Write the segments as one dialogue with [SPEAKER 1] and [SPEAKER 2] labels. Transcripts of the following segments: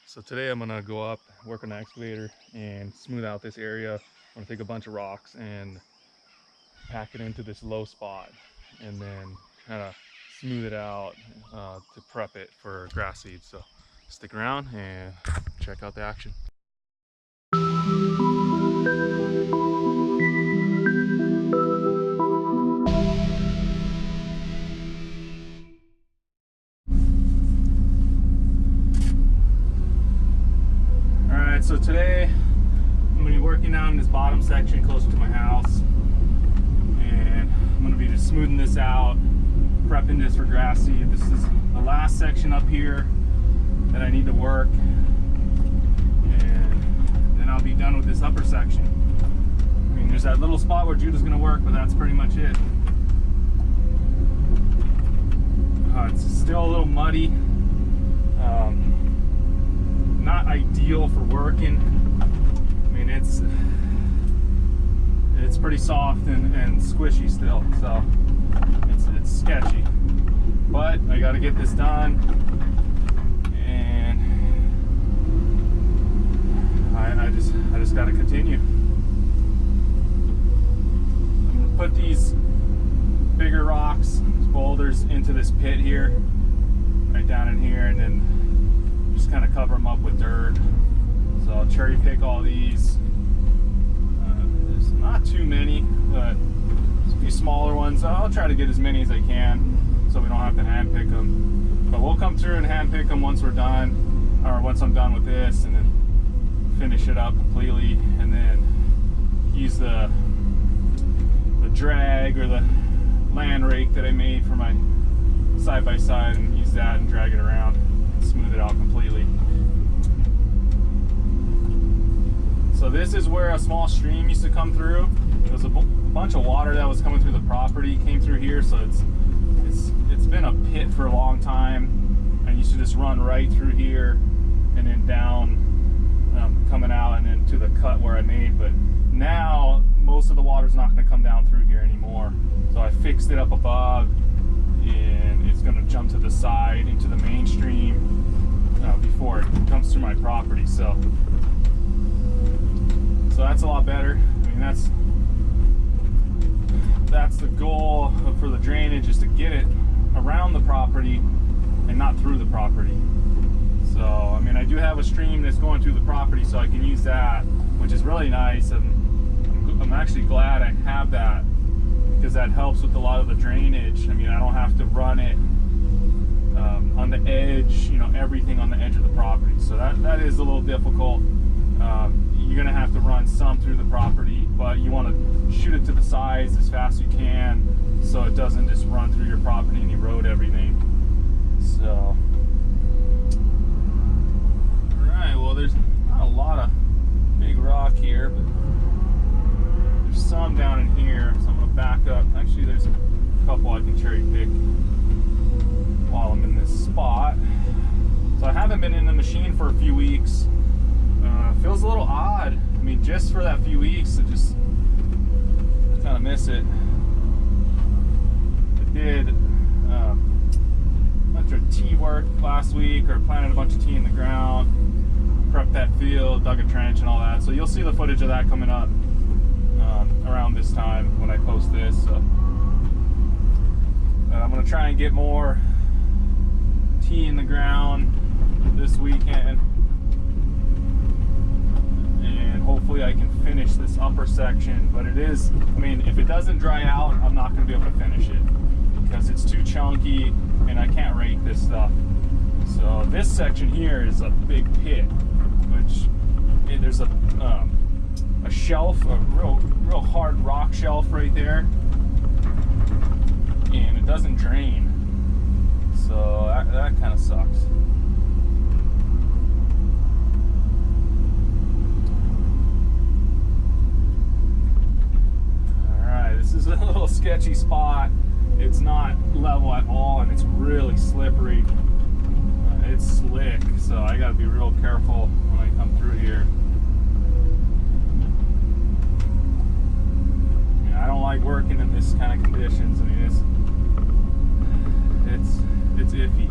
[SPEAKER 1] So today I'm gonna go up, work on the excavator and smooth out this area. I'm gonna take a bunch of rocks and pack it into this low spot and then kind of smooth it out to prep it for grass seeds. So stick around and check out the action. Alright, so today I'm going to be working out in this bottom section close to my house, and I'm going to be just smoothing this out, prepping this for grass seed. This is the last section up here that I need to work, and then I'll be done with this upper section. I mean, there's that little spot where Judah's going to work, but that's pretty much it. It's still a little muddy, not ideal for working. I mean, it's pretty soft and squishy still, so it's sketchy. But I got to get this done, and I just got to continue. I'm gonna put these bigger rocks, these boulders, into this pit here, right down in here, and then just kind of cover them up with dirt. So I'll cherry pick all these. There's not too many, but there's a few smaller ones. I'll try to get as many as I can so we don't have to hand pick them. But we'll come through and hand pick them once we're done, or once I'm done with this, and then finish it up completely, and then use the drag or the land rake that I made for my side-by-side and use that and drag it around and smooth it out completely. So this is where a small stream used to come through. There was a bunch of water that was coming through the property, came through here, so it's been a pit for a long time, and used to just run right through here and then down, coming out and then to the cut where I made. But now most of the water's not going to come down through here anymore, so I fixed it up above, and it's going to jump to the side into the main stream before it comes through my property. So that's a lot better. I mean, that's the goal for the drainage, is to get it around the property and not through the property. So I mean, I do have a stream that's going through the property, so I can use that, which is really nice. I'm actually glad I have that, because that helps with a lot of the drainage. I mean, I don't have to run it on the edge, everything on the edge of the property. So that is a little difficult. You're gonna have to run some through the property, but you want to shoot it to the sides as fast as you can, so it doesn't just run through your property and erode everything. So, all right. Well, there's not a lot of big rock here, but there's some down in here, so I'm gonna back up. Actually, there's a couple I can cherry pick while I'm in this spot. So I haven't been in the machine for a few weeks. Feels a little odd. I mean, just for that few weeks, I just kind of miss it. I did a bunch of tea work last week, or planted a bunch of tea in the ground, prepped that field, dug a trench and all that. So you'll see the footage of that coming up around this time when I post this. So I'm going to try and get more tea in the ground this weekend. Hopefully I can finish this upper section, but it is, I mean, if it doesn't dry out, I'm not going to be able to finish it because it's too chunky and I can't rake this stuff. So this section here is a big pit, which there's a shelf, a real hard rock shelf right there, and it doesn't drain. So that kind of sucks. This is a little sketchy spot. It's not level at all, and it's really slippery. It's slick, so I gotta be real careful when I come through here. I don't like working in this kind of conditions. I mean, it's iffy.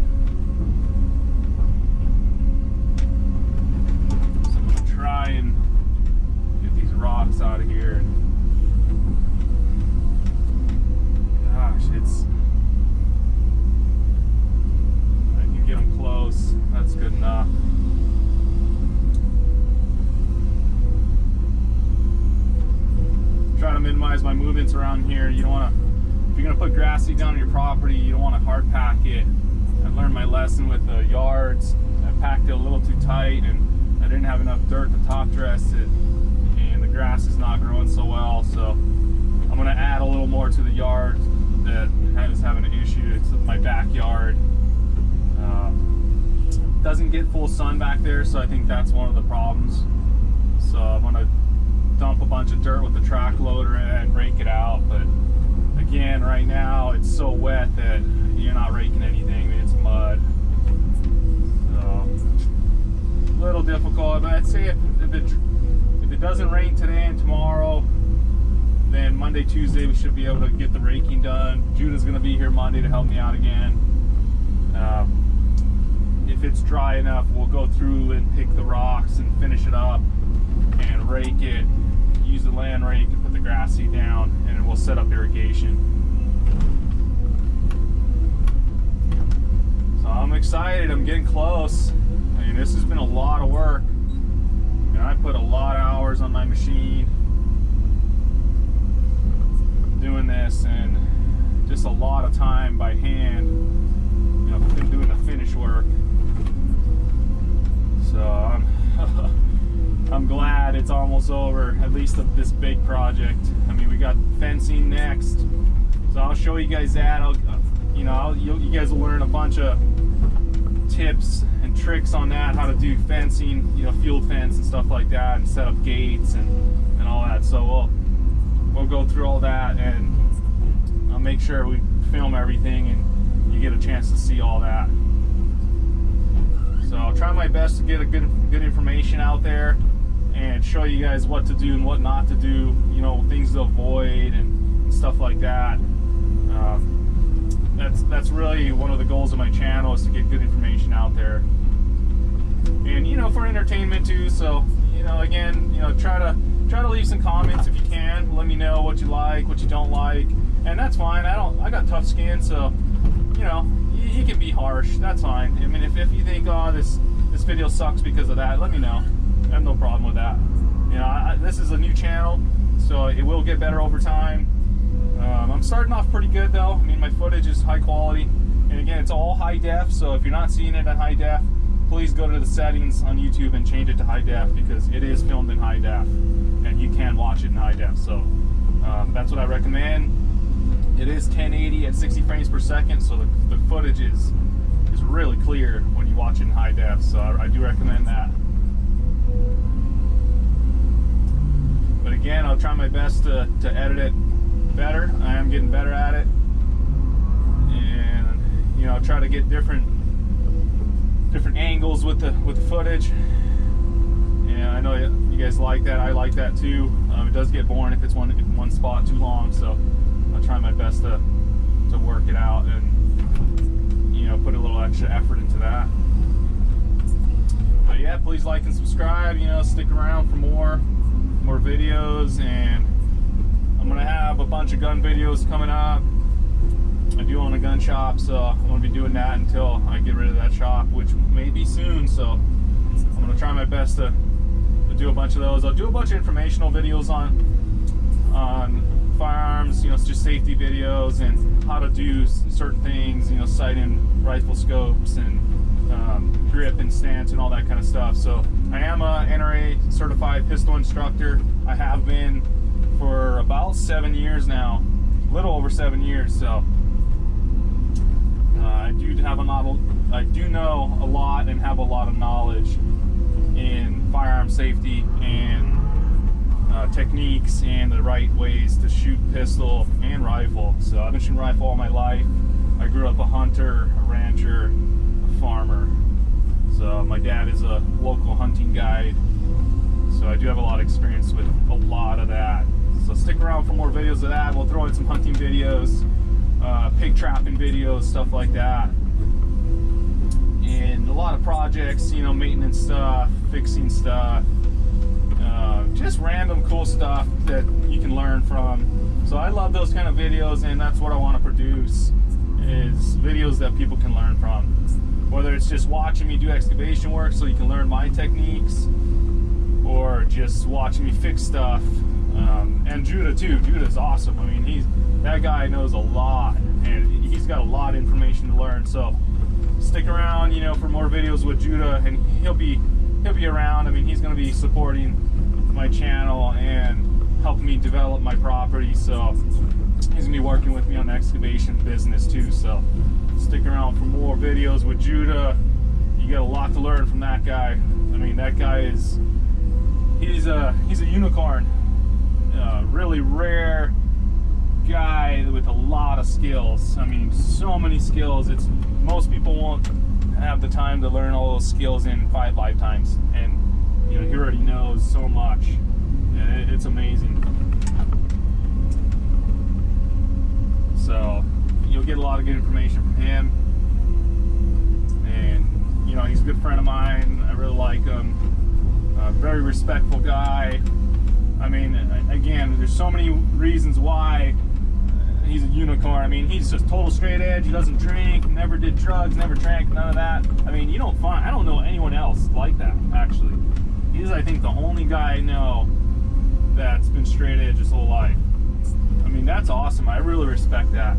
[SPEAKER 1] around here. You don't want to, if you're gonna put grass seed down on your property, you don't want to hard pack it. I learned my lesson with the yards. I packed it a little too tight, and I didn't have enough dirt to top dress it, and the grass is not growing so well. So I'm gonna add a little more to the yard that is having an issue. It's my backyard. Doesn't get full sun back there, so I think that's one of the problems. So I'm gonna dump a bunch of dirt with the track loader and rake it out. But again, right now it's so wet that you're not raking anything. It's mud. So a little difficult. But I'd say if it doesn't rain today and tomorrow, then Monday, Tuesday we should be able to get the raking done. Judah's gonna be here Monday to help me out again. If it's dry enough, we'll go through and pick the rocks and finish it up and rake it, use the land rake and put the grass seed down, and we'll set up irrigation. So I'm excited, I'm getting close. I mean, this has been a lot of work, and I put a lot of hours on my machine doing this, and just a lot of time by hand, you know, doing the finish work. So I'm glad it's almost over, at least of this big project. I mean, we got fencing next, so I'll show you guys that. You guys will learn a bunch of tips and tricks on that, how to do fencing, you know, field fence and stuff like that, and set up gates and all that. So we'll go through all that, and I'll make sure we film everything and you get a chance to see all that. So I'll try my best to get a good information out there and show you guys what to do and what not to do, you know, things to avoid and stuff like that. That's really one of the goals of my channel, is to get good information out there, and you know, for entertainment too. So you know, again, you know, try to leave some comments if you can. Let me know what you like, what you don't like, and that's fine. I got tough skin, so you know, you can be harsh. That's fine. I mean, if you think, oh, this video sucks because of that, let me know. I have no problem with that. You know, this is a new channel, so it will get better over time. I'm starting off pretty good though. I mean, my footage is high quality, and again, it's all high def. So if you're not seeing it at high def, please go to the settings on YouTube and change it to high def, because it is filmed in high def, and you can watch it in high def. So that's what I recommend. It is 1080 at 60 frames per second, so the footage is really clear when you watch it in high def. So I do recommend that. But again, I'll try my best to edit it better. I am getting better at it, and you know, try to get different angles with the footage. And I know you guys like that. I like that too. It does get boring if it's one spot too long, so I'll try my best to work it out and, you know, put a little extra effort into that. But yeah, please like and subscribe. You know, stick around for more videos, and I'm gonna have a bunch of gun videos coming up. I do own a gun shop, so I'm gonna be doing that until I get rid of that shop, which may be soon. So I'm gonna try my best to do a bunch of those. I'll do a bunch of informational videos on firearms, you know, just safety videos and how to do certain things, you know, sighting rifle scopes and grip and stance and all that kind of stuff. So I am a NRA certified pistol instructor. I have been for about 7 years now, a little over 7 years. So I do know a lot and have a lot of knowledge in firearm safety and techniques and the right ways to shoot pistol and rifle. So I've been shooting rifle all my life. I grew up a hunter, a rancher, a farmer. So my dad is a local hunting guide. So I do have a lot of experience with a lot of that. So stick around for more videos of that. We'll throw in some hunting videos, pig trapping videos, stuff like that. And a lot of projects, you know, maintenance stuff, fixing stuff, just random cool stuff that you can learn from. So I love those kind of videos, and that's what I want to produce, is videos that people can learn from. Whether it's just watching me do excavation work so you can learn my techniques, or just watching me fix stuff And Judah too. Judah's awesome. I mean, that guy knows a lot, and he's got a lot of information to learn. So stick around, you know, for more videos with Judah, and he'll be around. I mean, he's going to be supporting my channel and helping me develop my property. So he's going to be working with me on the excavation business too. So stick around for more videos with Judah. You got a lot to learn from that guy. I mean, that guy he's a unicorn. Really rare guy with a lot of skills. I mean, so many skills. Most people won't have the time to learn all those skills in 5 lifetimes, and you know, he already knows so much. It's amazing. So you'll get a lot of good information from him, and you know, he's a good friend of mine. I really like him. Very respectful guy. I mean, again, there's so many reasons why he's a unicorn. I mean, he's just total straight edge. He doesn't drink, never did drugs, never drank, none of that. I mean, I don't know anyone else like that, actually. He's, I think, the only guy I know that's been straight edge his whole life. I mean, that's awesome. I really respect that.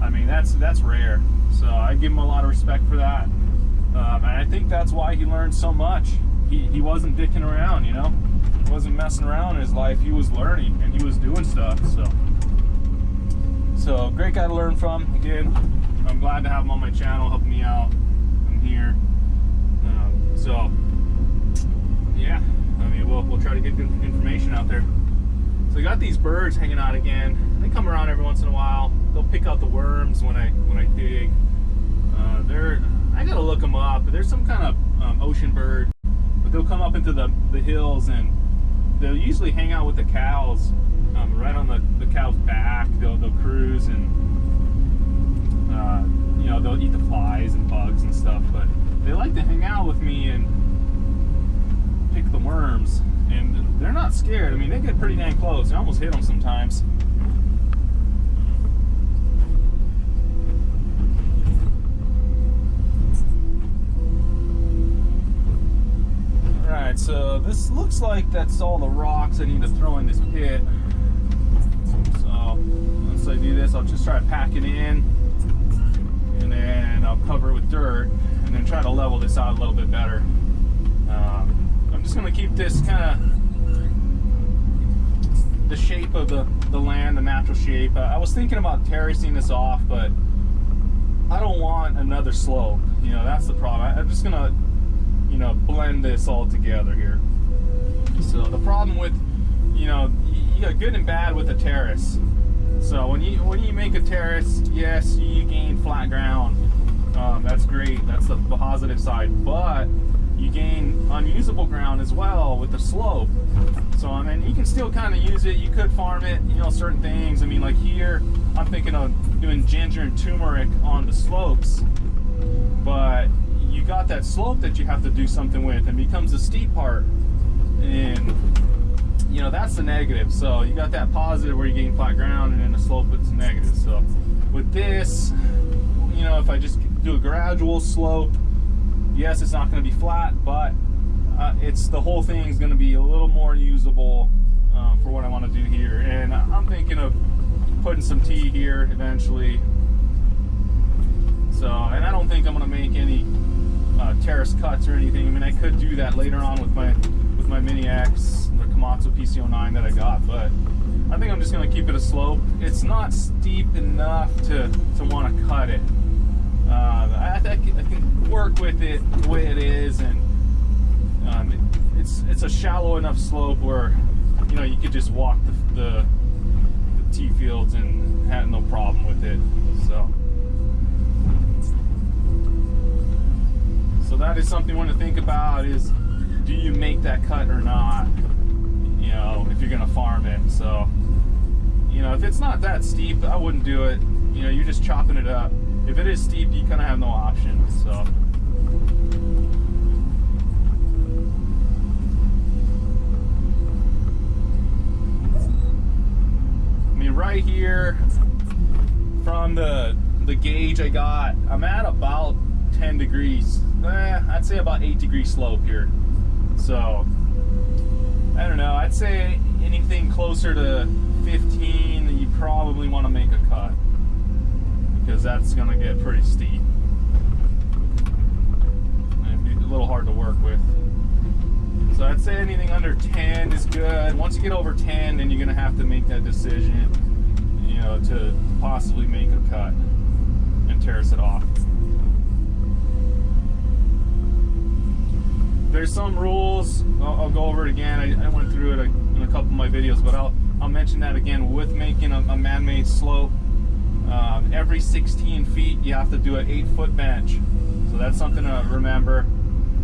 [SPEAKER 1] I mean, that's rare. So I give him a lot of respect for that. And I think that's why he learned so much. He wasn't dicking around, you know? He wasn't messing around in his life. He was learning, and he was doing stuff. So great guy to learn from. Again, I'm glad to have him on my channel, helping me out. I'm here. So yeah, I mean, we'll try to get good information out there. So I got these birds hanging out again. They come around every once in a while. They'll pick out the worms when I dig. I gotta look them up. There's some kind of ocean bird, but they'll come up into the hills, and they'll usually hang out with the cows, right on the cow's back. They'll cruise, and you know, they'll eat the flies and bugs and stuff. But they like to hang out with me and pick the worms, and they're not scared. I mean, they get pretty dang close. I almost hit them sometimes. Alright, so this looks like that's all the rocks I need to throw in this pit. So once I do this, I'll just try to pack it in, and then I'll cover it with dirt, and then try to level this out a little bit better. I'm just going to keep this kind of the shape of the land, the natural shape. I was thinking about terracing this off, but I don't want another slope. You know, that's the problem. I'm just going to, you know, blend this all together here. So the problem with, you know, you got good and bad with a terrace. So when you make a terrace, yes, you gain flat ground. That's great. That's the positive side. But you gain unusable ground as well with the slope. So I mean, you can still kind of use it. You could farm it, you know, certain things. I mean, like here, I'm thinking of doing ginger and turmeric on the slopes, but you got that slope that you have to do something with, and becomes the steep part, and you know, that's the negative. So you got that positive where you gain flat ground, and then the slope it's negative. So with this, you know, if I just do a gradual slope, yes, it's not going to be flat, but it's the whole thing is going to be a little more usable for what I want to do here. And I'm thinking of putting some tea here eventually. So, and I don't think I'm going to make any terrace cuts or anything. I mean, I could do that later on with my Mini X, the Komatsu PC09 that I got, but I think I'm just going to keep it a slope. It's not steep enough to want to cut it. I can work with it the way it is, and it's a shallow enough slope where, you know, you could just walk the tea fields and have no problem with it. So that is something you want to think about, is do you make that cut or not, you know, if you're going to farm it. So, you know, if it's not that steep, I wouldn't do it. You know, you're just chopping it up. If it is steep, you kind of have no option. So I mean, right here from the gauge I got, I'm at about 10 degrees. I'd say about 8 degree slope here. So I don't know, I'd say anything closer to 15, you probably want to make a cut, because that's going to get pretty steep. It'd be a little hard to work with. So I'd say anything under 10 is good. Once you get over 10, then you're going to have to make that decision, you know, to possibly make a cut and terrace it off. There's some rules. I'll go over it again. I went through it in a couple of my videos, but I'll mention that again. With making a man-made slope, every 16 feet you have to do an 8-foot bench. So that's something to remember.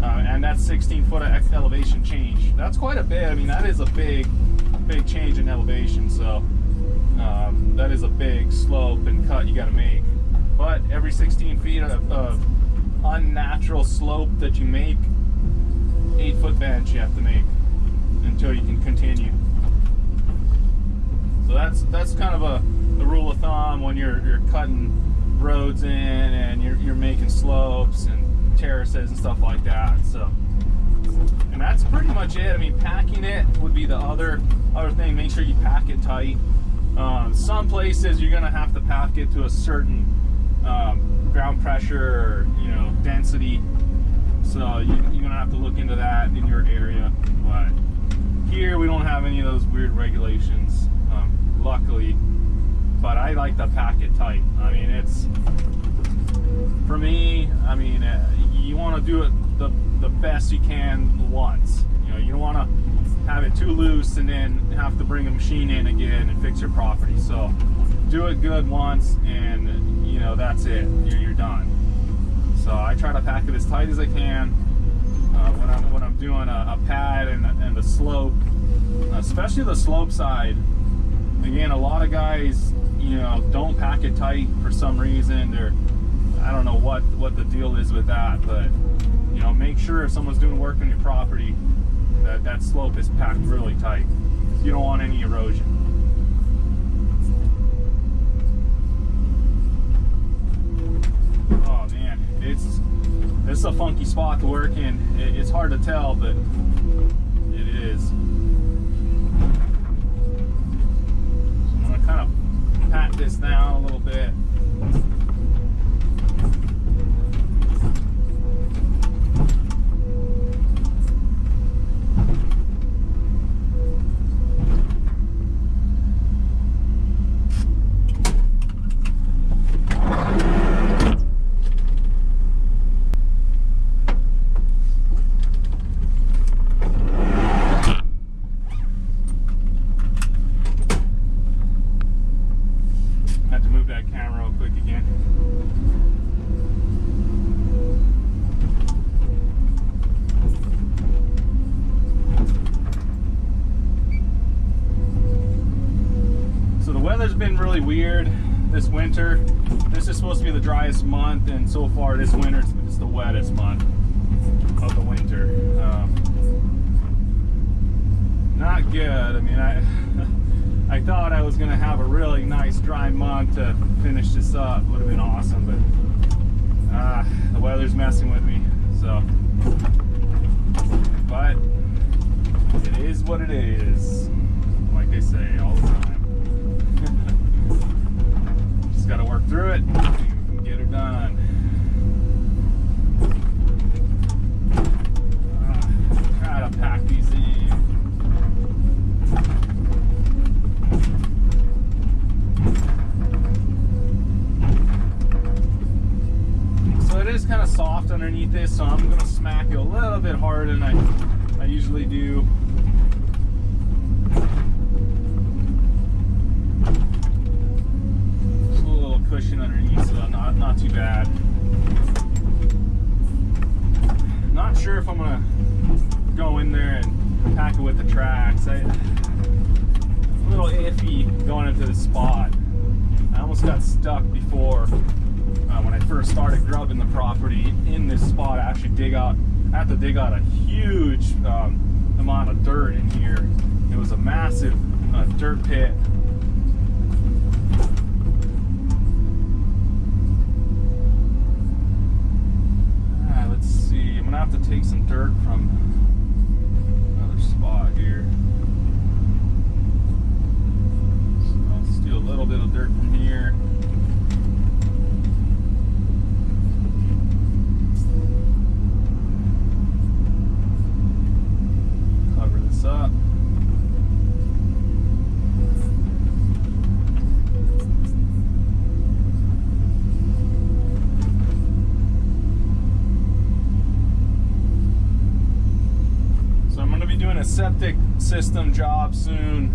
[SPEAKER 1] And that's 16 foot of elevation change. That's quite a bit. I mean, that is a big change in elevation. So that is a big slope and cut you got to make. But every 16 feet of unnatural slope that you make, 8-foot bench you have to make until you can continue. So that's kind of a rule of thumb when you're cutting roads in and you're making slopes and terraces and stuff like that. So, and that's pretty much it. I mean, packing it would be the other thing. Make sure you pack it tight. Some places you're gonna have to pack it to a certain ground pressure or, you know, density. So you're gonna have to look into that in your area. But here we don't have any of those weird regulations, luckily. But I like to pack it tight. I mean, it's, for me, I mean, you want to do it the best you can once. You know, you don't want to have it too loose and then have to bring a machine in again and fix your property. So do it good once, and you know, that's it. You're done. So I try to pack it as tight as I can when I'm doing a pad and the slope, especially the slope side. Again, a lot of guys, you know, don't pack it tight for some reason. I don't know what the deal is with that, but you know, make sure if someone's doing work on your property that slope is packed really tight. You don't want any erosion. Oh man, it's a funky spot to work in. It's hard to tell, but it is. So I'm gonna kind of pat this down a little bit. Weather's been really weird this winter. This is supposed to be the driest month, and so far this winter it's the wettest month of the winter. Not good. I mean, I thought I was gonna have a really nice dry month to finish this up. Would have been awesome, but the weather's messing with me. So, but it is what it is, like they say all the time. Just gotta work through it and get her done. Try to pack these in. So it is kind of soft underneath this, so I'm gonna smack it a little bit harder than I usually do. Cushion underneath, so not too bad. Not sure if I'm gonna go in there and pack it with the tracks. I'm a little iffy going into this spot. I almost got stuck before when I first started grubbing the property in this spot. I have to dig out a huge amount of dirt in here. It was a massive dirt pit. Let's see, I'm gonna have to take some dirt from another spot here. a septic system job soon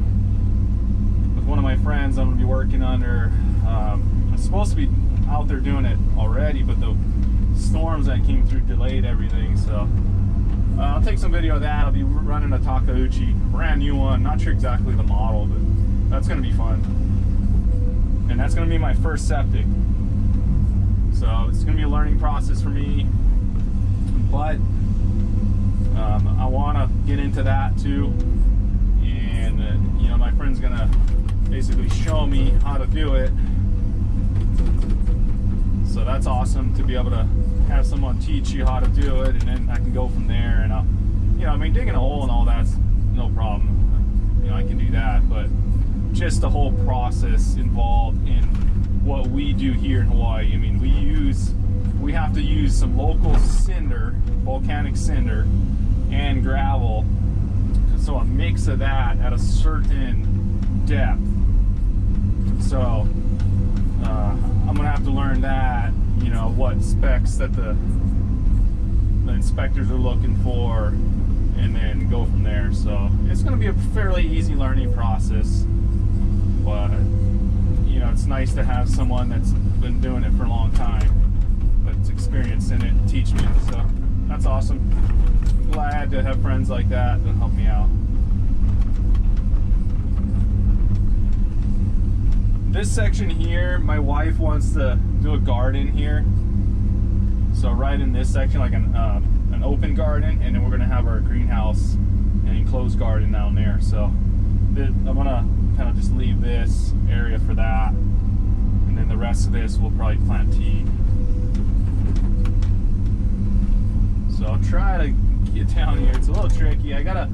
[SPEAKER 1] with one of my friends I'm going to be working under. I'm supposed to be out there doing it already, but the storms that came through delayed everything. So I'll take some video of that. I'll be running a Takeuchi, brand new one. Not sure exactly the model, but that's going to be fun. And that's going to be my first septic. So it's going to be a learning process for me. But I want to get into that too. And, you know, my friend's going to basically show me how to do it. So that's awesome to be able to have someone teach you how to do it, and then I can go from there. And I'll, you know, I mean, digging a hole and all that's no problem. You know, I can do that, but just the whole process involved in what we do here in Hawaii. I mean, we have to use some local cinder, volcanic cinder, and gravel. So a mix of that at a certain depth. So I'm gonna have to learn that, you know, what specs that the inspectors are looking for, and then go from there. So it's gonna be a fairly easy learning process, but you know, it's nice to have someone that's been doing it for a long time, that's experienced in it, teach me. So that's awesome. Glad to have friends like that that help me out. This section here, my wife wants to do a garden here. So right in this section, like an open garden, and then we're gonna have our greenhouse and enclosed garden down there. So I'm gonna kind of just leave this area for that, and then the rest of this we'll probably plant tea. So I'll try to get down here. It's a little tricky. I gotta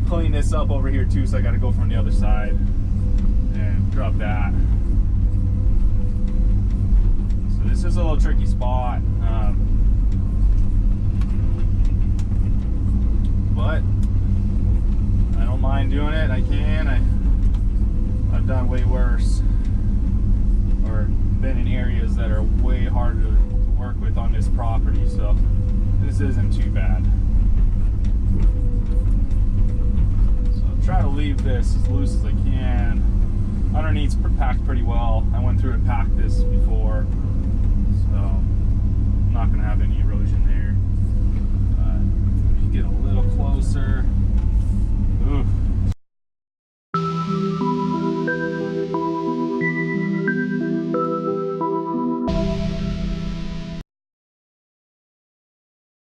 [SPEAKER 1] clean this up over here too, so I gotta go from the other side and drop that. This is a little tricky spot, but I don't mind doing it. I can. I've done way worse, or been in areas that are way harder to work with on this property, so this isn't too bad. So I'll try to leave this as loose as I can. Underneath's packed pretty well. I went through and packed this before. So I'm not going to have any erosion there. Let me get a little closer.